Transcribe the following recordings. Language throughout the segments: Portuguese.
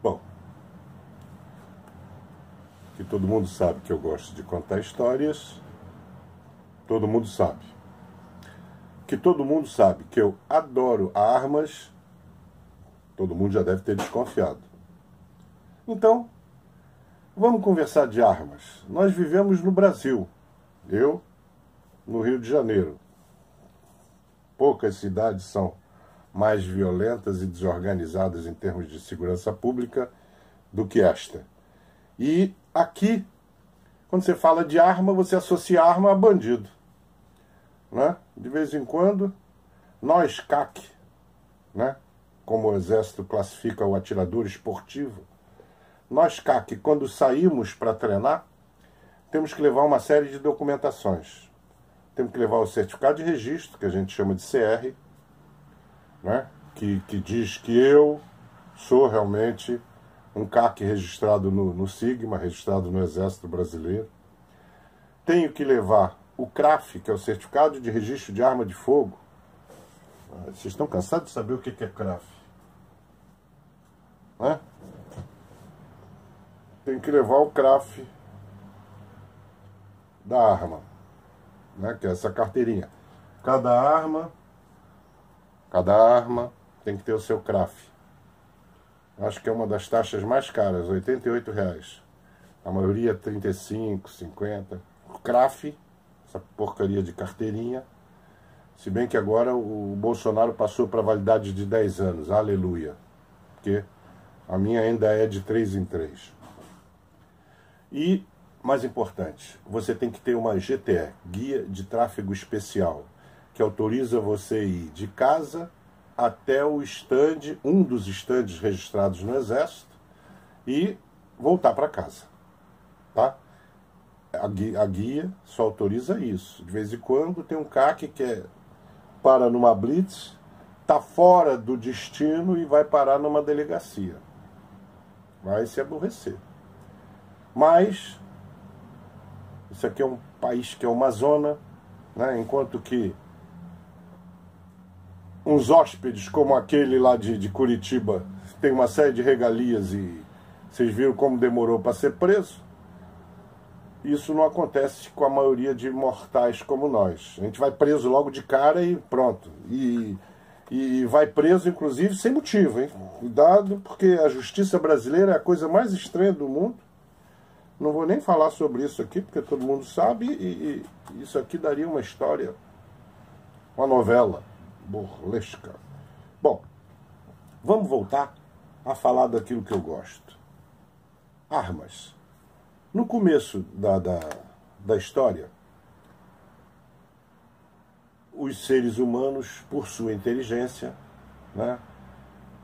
Bom, que todo mundo sabe que eu gosto de contar histórias, todo mundo sabe. Que todo mundo sabe que eu adoro armas, todo mundo já deve ter desconfiado. Então, vamos conversar de armas. Nós vivemos no Brasil, eu no Rio de Janeiro. Poucas cidades são mais violentas e desorganizadas em termos de segurança pública do que esta. E aqui, quando você fala de arma, você associa arma a bandido, né? De vez em quando, nós, CAC, né? Como o Exército classifica o atirador esportivo, nós, CAC, quando saímos para treinar, temos que levar uma série de documentações. Temos que levar o certificado de registro, que a gente chama de CR, né? Que diz que eu sou realmente um CAC registrado no Sigma, registrado no Exército Brasileiro. Tenho que levar o CRAF, que é o Certificado de Registro de Arma de Fogo. Vocês estão cansados de saber o que é CRAF? Né? Tenho que levar o CRAF da arma, né? Que é essa carteirinha. Cada arma tem que ter o seu CRAF. Acho que é uma das taxas mais caras, R$ 88,00. A maioria 35, 50. O CRAF, essa porcaria de carteirinha. Se bem que agora o Bolsonaro passou para validade de 10 anos. Aleluia. Porque a minha ainda é de 3 em 3. E, mais importante, você tem que ter uma GTE, Guia de Tráfego Especial, que autoriza você ir de casa até o estande, um dos estandes registrados no Exército, e voltar para casa, tá? A guia só autoriza isso. De vez em quando tem um CAC que para numa blitz, tá fora do destino e vai parar numa delegacia. Vai se aborrecer. Mas isso aqui é um país que é uma zona, né? Enquanto que uns hóspedes como aquele lá de Curitiba tem uma série de regalias e vocês viram como demorou para ser preso, isso não acontece com a maioria de mortais como nós. A gente vai preso logo de cara e pronto. E vai preso, inclusive, sem motivo, hein? Cuidado, porque a justiça brasileira é a coisa mais estranha do mundo. Não vou nem falar sobre isso aqui, porque todo mundo sabe, e isso aqui daria uma história, uma novela burlesca. Bom, vamos voltar a falar daquilo que eu gosto. Armas. No começo da história, os seres humanos, por sua inteligência, né,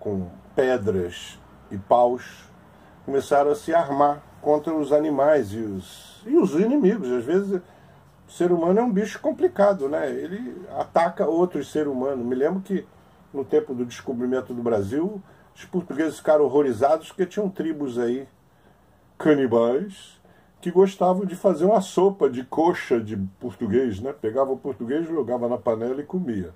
com pedras e paus, começaram a se armar contra os animais e os inimigos. Às vezes o ser humano é um bicho complicado, né? Ele ataca outros seres humanos. Me lembro que no tempo do descobrimento do Brasil, os portugueses ficaram horrorizados porque tinham tribos aí, canibais, que gostavam de fazer uma sopa de coxa de português, né? Pegava o português, jogava na panela e comia.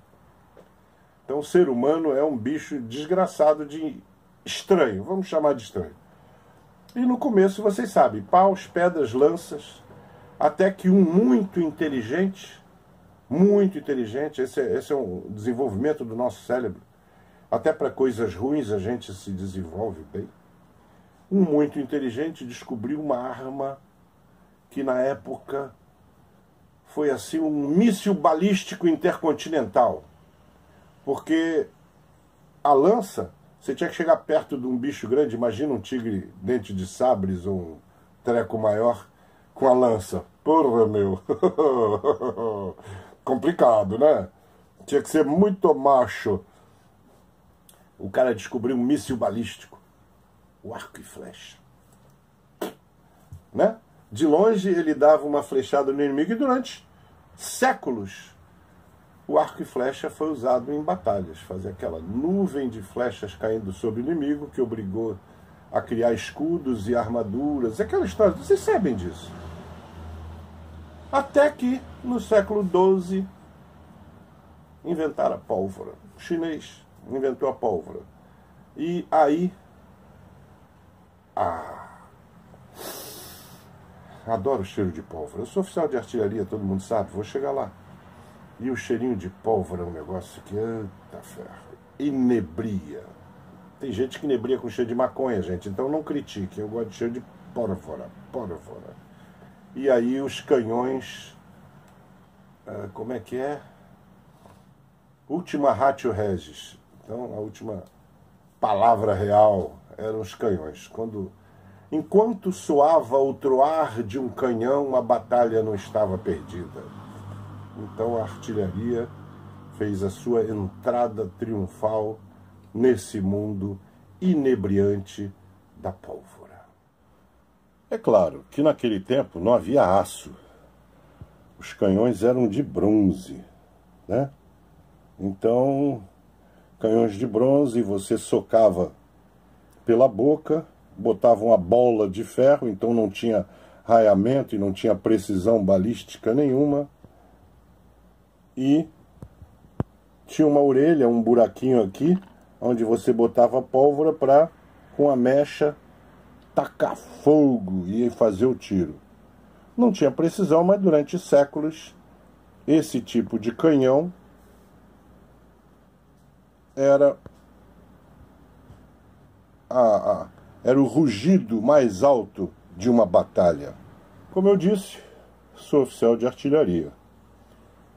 Então o ser humano é um bicho desgraçado, de estranho, vamos chamar de estranho. E no começo, vocês sabem, paus, pedras, lanças, até que um muito inteligente, esse é um desenvolvimento do nosso cérebro, até para coisas ruins a gente se desenvolve bem. Um muito inteligente descobriu uma arma que na época foi assim um míssil balístico intercontinental, porque a lança Você tinha que chegar perto de um bicho grande, imagina um tigre dente de sabres ou um treco maior com a lança. Porra, meu. Complicado, né? Tinha que ser muito macho. O cara descobriu um míssil balístico. O arco e flecha. Né? De longe ele dava uma flechada no inimigo e durante séculos o arco e flecha foi usado em batalhas. Fazer aquela nuvem de flechas caindo sobre o inimigo que obrigou a criar escudos e armaduras. Aquela história, vocês sabem disso. Até que no século XII inventaram a pólvora. O chinês inventou a pólvora. E aí... adoro o cheiro de pólvora. Eu sou oficial de artilharia, todo mundo sabe, vou chegar lá. E o cheirinho de pólvora é um negócio que, eita ferro, inebria. Tem gente que inebria com cheiro de maconha, gente, então não critique, eu gosto de cheiro de pólvora. E aí os canhões, como é que é? Ultima ratio regis. Então a última palavra real eram os canhões. Enquanto soava o troar de um canhão, a batalha não estava perdida. Então a artilharia fez a sua entrada triunfal nesse mundo inebriante da pólvora. É claro que naquele tempo não havia aço. Os canhões eram de bronze, né? Então, canhões de bronze, você socava pela boca, botava uma bola de ferro, então não tinha raiamento e não tinha precisão balística nenhuma. E tinha uma orelha, um buraquinho aqui, onde você botava pólvora para, com a mecha, tacar fogo e fazer o tiro. Não tinha precisão, mas durante séculos, esse tipo de canhão era o rugido mais alto de uma batalha. Como eu disse, sou oficial de artilharia.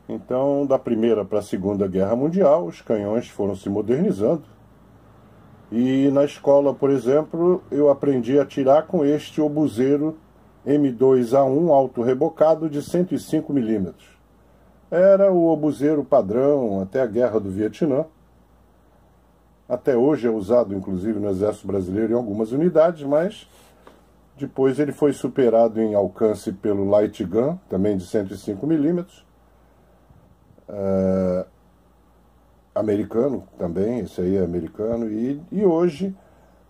Então, da Primeira para a Segunda Guerra Mundial, os canhões foram se modernizando. E na escola, por exemplo, eu aprendi a atirar com este obuseiro M2A1 auto-rebocado de 105 mm. Era o obuseiro padrão até a Guerra do Vietnã. Até hoje é usado, inclusive, no Exército Brasileiro em algumas unidades, mas depois ele foi superado em alcance pelo Light Gun, também de 105 mm. Americano também, esse aí é americano. E hoje,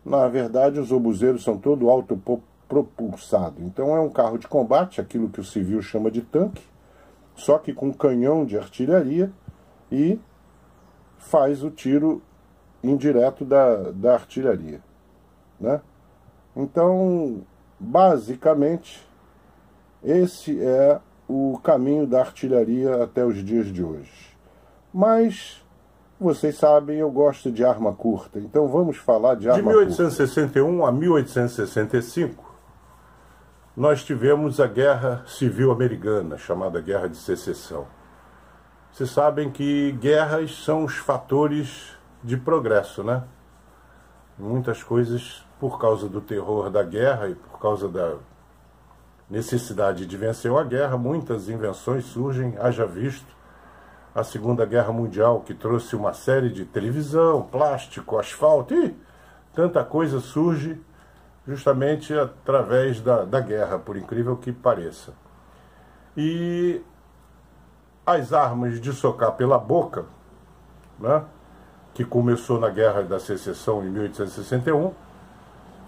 na verdade, os obuseiros são todo autopropulsado. Então é um carro de combate, aquilo que o civil chama de tanque, só que com canhão de artilharia e faz o tiro indireto da artilharia, né? Então, basicamente, esse é o caminho da artilharia até os dias de hoje. Mas, vocês sabem, eu gosto de arma curta, então vamos falar de arma curta. De 1861 a 1865, nós tivemos a Guerra Civil Americana, chamada Guerra de Secessão. Vocês sabem que guerras são os fatores de progresso, né? Muitas coisas, por causa do terror da guerra e por causa da necessidade de vencer a guerra, muitas invenções surgem, haja visto a Segunda Guerra Mundial, que trouxe uma série de televisão, plástico, asfalto e tanta coisa surge justamente através da guerra, por incrível que pareça. E as armas de socar pela boca, né, que começou na Guerra da Secessão em 1861,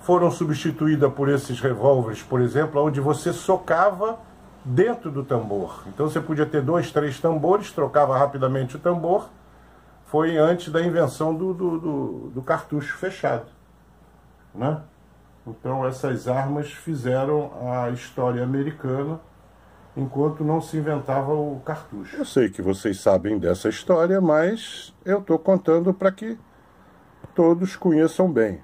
foram substituídas por esses revólveres, por exemplo, onde você socava dentro do tambor. Então você podia ter 2, 3 tambores, trocava rapidamente o tambor. Foi antes da invenção do cartucho fechado, né? Então essas armas fizeram a história americana enquanto não se inventava o cartucho. Eu sei que vocês sabem dessa história, mas eu estou contando para que todos conheçam bem.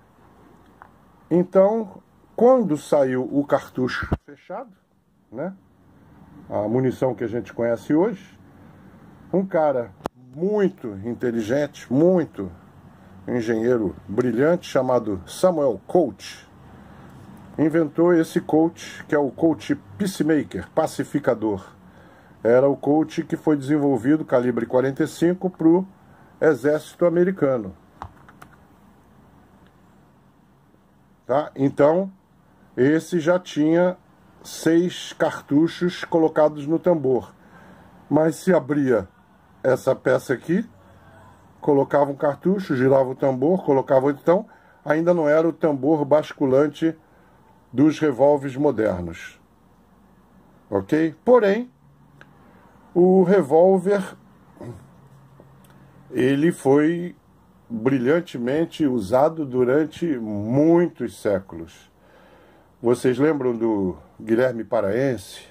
Então, quando saiu o cartucho fechado, né, a munição que a gente conhece hoje, um cara muito inteligente, muito um engenheiro brilhante chamado Samuel Colt, inventou esse Colt, que é o Colt Peacemaker, pacificador. Era o Colt que foi desenvolvido, calibre 45, para o exército americano. Tá? Então, esse já tinha 6 cartuchos colocados no tambor. Mas se abria essa peça aqui, colocava um cartucho, girava o tambor, colocava, então, ainda não era o tambor basculante dos revólveres modernos. Ok? Porém, o revólver, ele foi brilhantemente usado durante muitos séculos. Vocês lembram do Guilherme Paraense?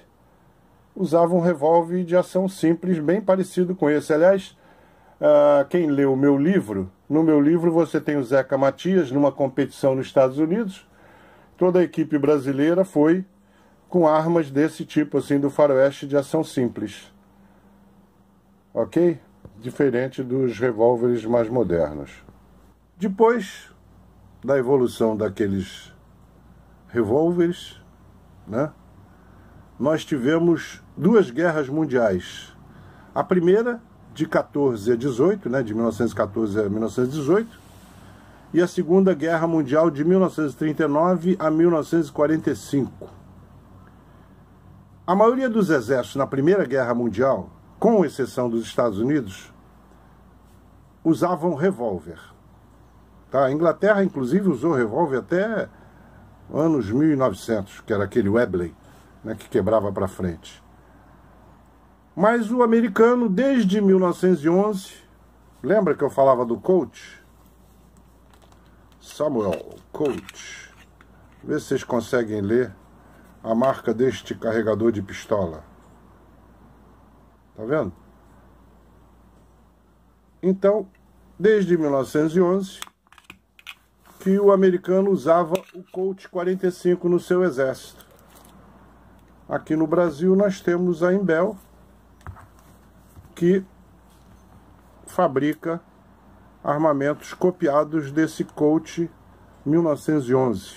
Usava um revólver de ação simples, bem parecido com esse. Aliás, quem leu o meu livro, no meu livro você tem o Zeca Matias, numa competição nos Estados Unidos. Toda a equipe brasileira foi com armas desse tipo, assim, do faroeste de ação simples. Ok? Diferente dos revólveres mais modernos. Depois da evolução daqueles revólveres, né, nós tivemos 2 guerras mundiais. A primeira, de 14 a 18, né, de 1914 a 1918, e a Segunda Guerra Mundial de 1939 a 1945. A maioria dos exércitos na Primeira Guerra Mundial, com exceção dos Estados Unidos, usavam revólver. Tá? A Inglaterra, inclusive, usou revólver até anos 1900, que era aquele Webley, né, que quebrava para frente. Mas o americano, desde 1911, lembra que eu falava do Colt? Samuel Colt. Vê se vocês conseguem ler a marca deste carregador de pistola. Tá vendo? Então, desde 1911, que o americano usava o Colt 45 no seu exército. Aqui no Brasil nós temos a Imbel, que fabrica armamentos copiados desse Colt 1911.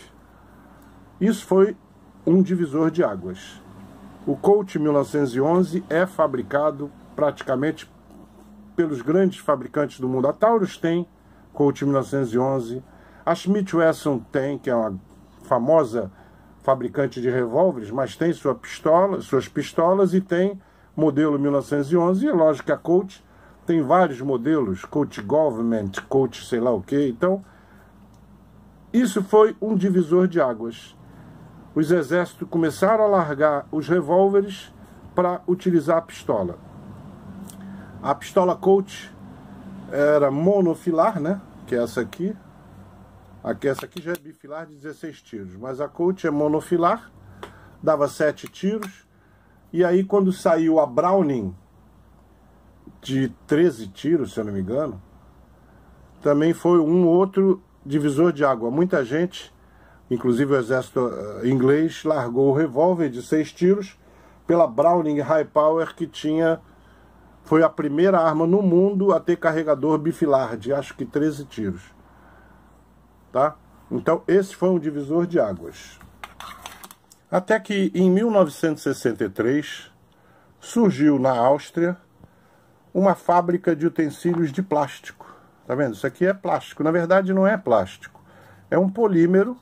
Isso foi um divisor de águas. O Colt 1911 é fabricado praticamente pelos grandes fabricantes do mundo. A Taurus tem Colt 1911, a Smith Wesson tem, que é uma famosa fabricante de revólveres, mas tem suas pistolas e tem modelo 1911, e é lógico que a Colt tem vários modelos, Colt Government, Colt sei lá o que. Então, isso foi um divisor de águas. Os exércitos começaram a largar os revólveres para utilizar a pistola. A pistola Colt era monofilar, né? Que é essa aqui. Essa aqui já é bifilar de 16 tiros, mas a Colt é monofilar, dava 7 tiros. E aí, quando saiu a Browning, de 13 tiros, se eu não me engano, também foi um outro divisor de água. Muita gente, inclusive o exército inglês, largou o revólver de 6 tiros pela Browning High Power, que foi a primeira arma no mundo a ter carregador bifilar, de acho que 13 tiros. Tá? Então, esse foi um divisor de águas. Até que, em 1963, surgiu na Áustria uma fábrica de utensílios de plástico. Tá vendo? Isso aqui é plástico. Na verdade, não é plástico. É um polímero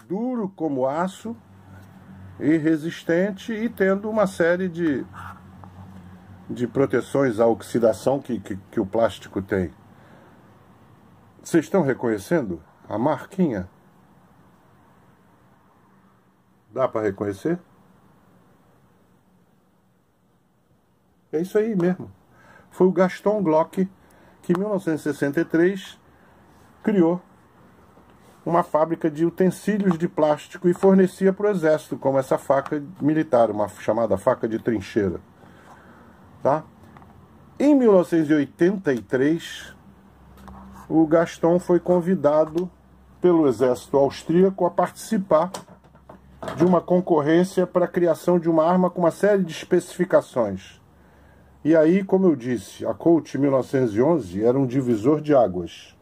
duro como aço e resistente, e tendo uma série de proteções à oxidação que o plástico tem. Vocês estão reconhecendo a marquinha? Dá para reconhecer? É isso aí mesmo. Foi o Gaston Glock que, em 1963, criou uma fábrica de utensílios de plástico e fornecia para o exército, como essa faca militar, uma chamada faca de trincheira. Tá? Em 1983, o Gaston foi convidado pelo exército austríaco a participar de uma concorrência para a criação de uma arma com uma série de especificações. E aí, como eu disse, a Colt 1911 era um divisor de águas.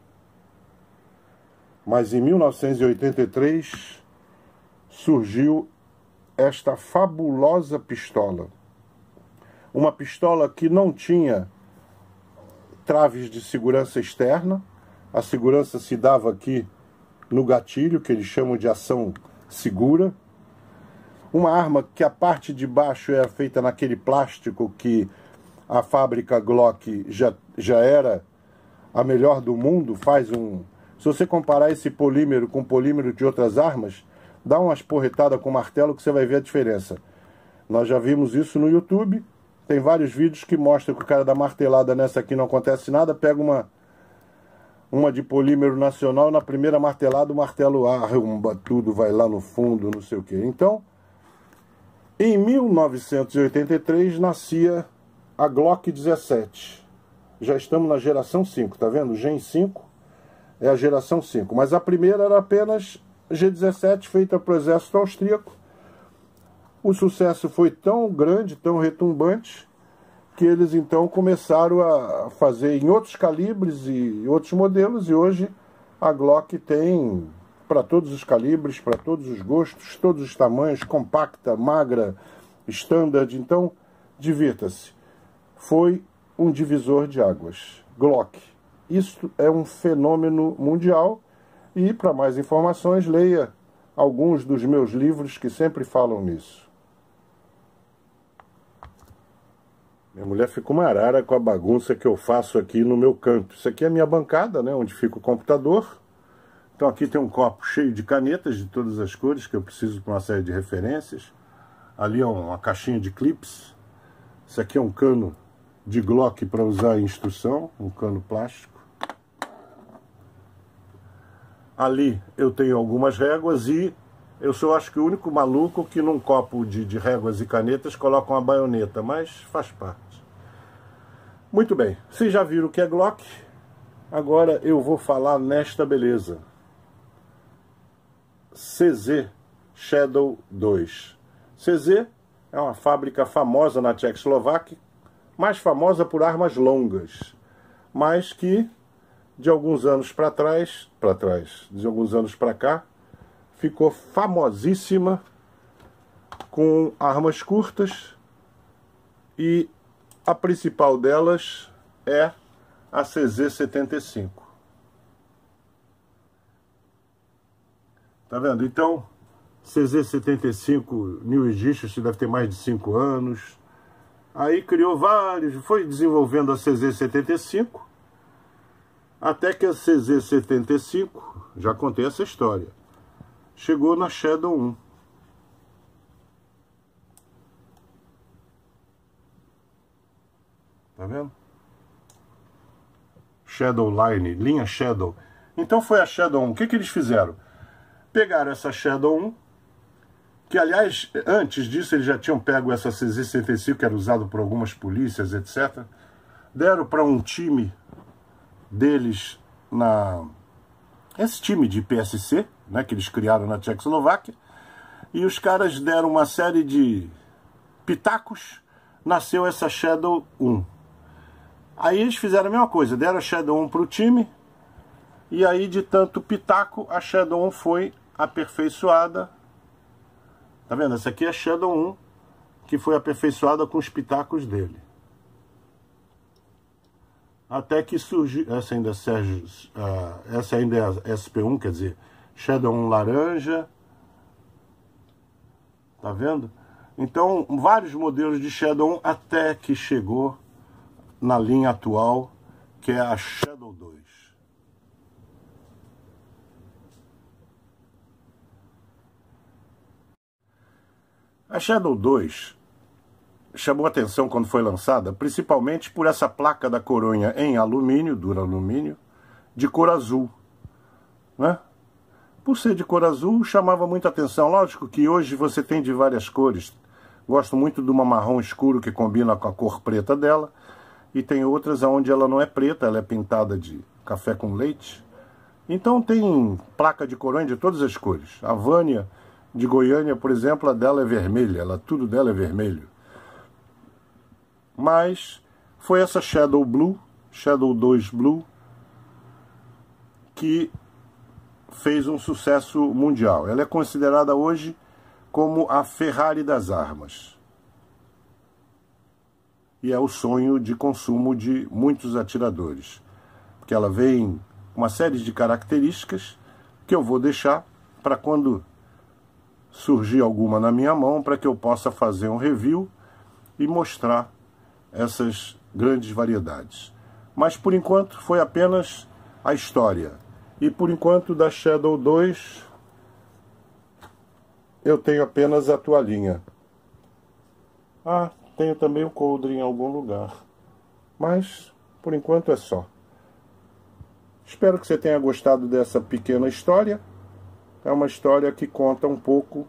Mas em 1983 surgiu esta fabulosa pistola. Uma pistola que não tinha traves de segurança externa. A segurança se dava aqui no gatilho, que eles chamam de ação segura. Uma arma que a parte de baixo era feita naquele plástico que a fábrica Glock já era a melhor do mundo. Se você comparar esse polímero com o polímero de outras armas, dá umas porretadas com martelo que você vai ver a diferença. Nós já vimos isso no YouTube. Tem vários vídeos que mostram que o cara dá martelada nessa aqui, não acontece nada, pega uma de polímero nacional, na primeira martelada o martelo arromba tudo, vai lá no fundo, não sei o que. Então, em 1983 nascia a Glock 17. Já estamos na geração 5, tá vendo? O Gen 5 é a geração 5. Mas a primeira era apenas G17, feita para o exército austríaco. O sucesso foi tão grande, tão retumbante, que eles então começaram a fazer em outros calibres e outros modelos, e hoje a Glock tem para todos os calibres, para todos os gostos, todos os tamanhos, compacta, magra, standard. Então, divirta-se. Foi um divisor de águas. Glock. Isso é um fenômeno mundial, e para mais informações leia alguns dos meus livros que sempre falam nisso. Minha mulher fica uma arara com a bagunça que eu faço aqui no meu canto. Isso aqui é a minha bancada, né, onde fica o computador. Então aqui tem um copo cheio de canetas de todas as cores que eu preciso para uma série de referências. Ali é uma caixinha de clips. Isso aqui é um cano de Glock para usar em instrução, um cano plástico. Ali eu tenho algumas réguas e eu sou, acho que, o único maluco que num copo de réguas e canetas coloca uma baioneta, mas faz parte. Muito bem, vocês já viram o que é Glock? Agora eu vou falar nesta beleza. CZ Shadow 2. CZ é uma fábrica famosa na Tchecoslováquia, mais famosa por armas longas, mas que de alguns anos de alguns anos para cá, ficou famosíssima com armas curtas, e a principal delas é a CZ75. Tá vendo? Então, CZ75 New Edition deve ter mais de 5 anos. Aí criou vários, foi desenvolvendo a CZ75, até que a CZ75, já contei essa história, chegou na Shadow 1. Tá vendo? Shadow Line, linha Shadow. Então foi a Shadow 1. O que eles fizeram? Pegaram essa Shadow 1, que aliás, antes disso eles já tinham pego essa CZ75, que era usado por algumas polícias, etc. Deram para um time deles, esse time de PSC, né, que eles criaram na Tchecoslováquia, e os caras deram uma série de pitacos, nasceu essa Shadow 1. Aí eles fizeram a mesma coisa, deram a Shadow 1 para o time, e aí de tanto pitaco, a Shadow 1 foi aperfeiçoada. Tá vendo? Essa aqui é a Shadow 1, que foi aperfeiçoada com os pitacos dele. Até que surgiu, essa ainda é a SP1, quer dizer, Shadow 1 laranja. Tá vendo? Então, vários modelos de Shadow 1 até que chegou na linha atual, que é a Shadow 2. A Shadow 2 chamou atenção quando foi lançada, principalmente por essa placa da coronha em alumínio, duralumínio, de cor azul, né? Por ser de cor azul, chamava muita atenção. Lógico que hoje você tem de várias cores. Gosto muito de uma marrom escuro que combina com a cor preta dela, e tem outras onde ela não é preta, ela é pintada de café com leite. Então tem placa de coronha de todas as cores. A Vânia de Goiânia, por exemplo, a dela é vermelha, tudo dela é vermelho. Mas foi essa Shadow Blue, Shadow 2 Blue, que fez um sucesso mundial. Ela é considerada hoje como a Ferrari das armas. E é o sonho de consumo de muitos atiradores. Porque ela vem com uma série de características que eu vou deixar para quando surgir alguma na minha mão, para que eu possa fazer um review e mostrar essas grandes variedades. Mas por enquanto foi apenas a história. E por enquanto da Shadow 2 eu tenho apenas a toalhinha. Ah, tenho também o coldre em algum lugar. Mas por enquanto é só. Espero que você tenha gostado dessa pequena história. É uma história que conta um pouco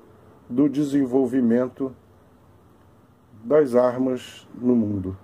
do desenvolvimento das armas no mundo.